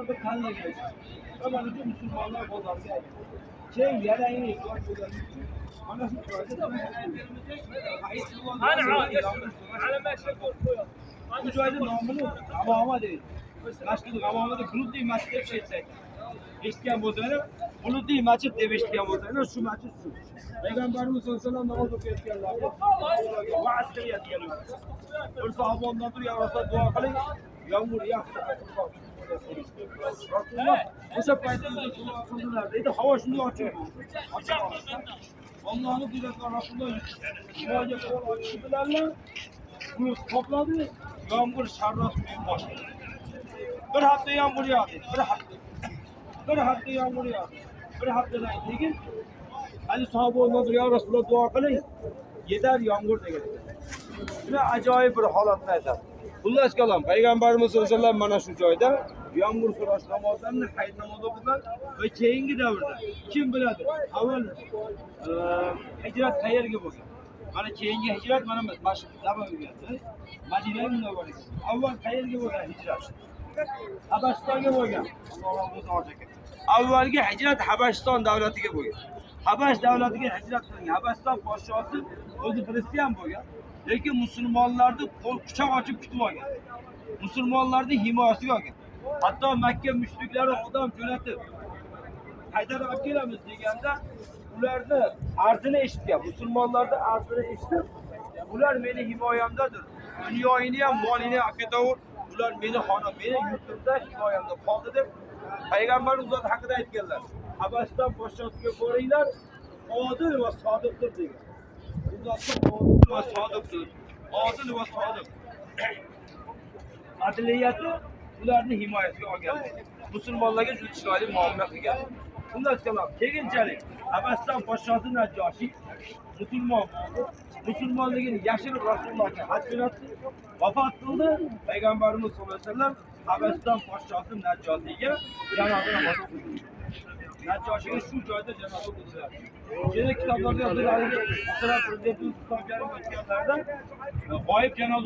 bir tanlagan. Mana shu musulmonlar bozoriga keyin yalangi e'tibor bo'lgani uchun mana shu joyda bu joyda nomini G'amoma deydi. Masjid G'amomada bulutli masjid deb aytsak. Eshitgan bo'lsangiz, bulutli masjid deb eshitgan bo'lsangiz, shu masjid shu. Payg'ambarimiz sollallohu alayhi vasallam namoz o'qiyotganlarga va'z qilayotganlar. Bir sahobadan turib ya Rasululloh duo qiling, yomg'ir yaxshi. Rasululloh o'sha paytda duo qildilar deydi, havo shunday ochiq. Allohning buyrug'iga Rasululloh duoga qo'l ochdilarlar. Bulut qopladi, yomg'ir sharros boshladi. Bir hafta yomg'ir yog'di, bir hafta yomg'ir yog'di. Bir haftadan keyin Ali sahoba o'rniga ya Rasululloh duo qiling, yetar yomg'ir degan. Shuna ajoyib bir holatni aytadi. Xullas kalom, Payg'ambarimiz sollallohu alayhi vasallam mana shu joyda yomg'ir so'rash namozlarini, hayit namozi o'qidilar va keyingi davrda kim biladi, avval hijrat qayerga bo'lgan? Mana keyingi hijrat mana mashhur Nabaviy Madina Munawvaraga. Avval qayerga bo'lgan hijrat? Habasistonga bo'lgan. Alloh o'zi ochadi. Avvalgi hijrat Habasiston davlatiga bo'lgan. Habash davlatiga hijrat qilingan. Habasiston podshosi o'zi xristian bo'lgan, lekin musulmonlarni quchoq ochib kutib olgan. Musulmonlarni himoyasiga olgan. Hatto Makka mushriklari odam jo'natib qaytarib olib kelamiz deganda ularni arzini eshitgan. Musulmonlarning arzini eshitib, ular meni himoyamdadir. Dunyoyini ham, molini ham olib ketaver. Ular meni xonim, meni yurtimda himoyamda qoldi deb Payg'ambarimiz zot haqida aytganlar. Habasiston podshosiga boringlar, odil va sodiqdir degan. Bu zotda odil va sodiqdir. Odil va sodiq. Adliyati ularni himoyasiga olgan. Musulmonlarga juda chiroyli muomala qilgan. Bundan kalom, keyinchalik Habasiston podshosi Najjoshi musulmon musulmonligini yashirib Rasulullohga haj jo'natdi, vafot qildi. Payg'ambarimiz sollallohu alayhi vasallam Habasiston podshosi Najjoshiga janoza namozi o'qidi. Najjoshiga shu joyda janoza o'qidilar. Yana kitoblarda yoziladi, Misr prezidenti Islom Karimov o'tganlarida g'oyib janoza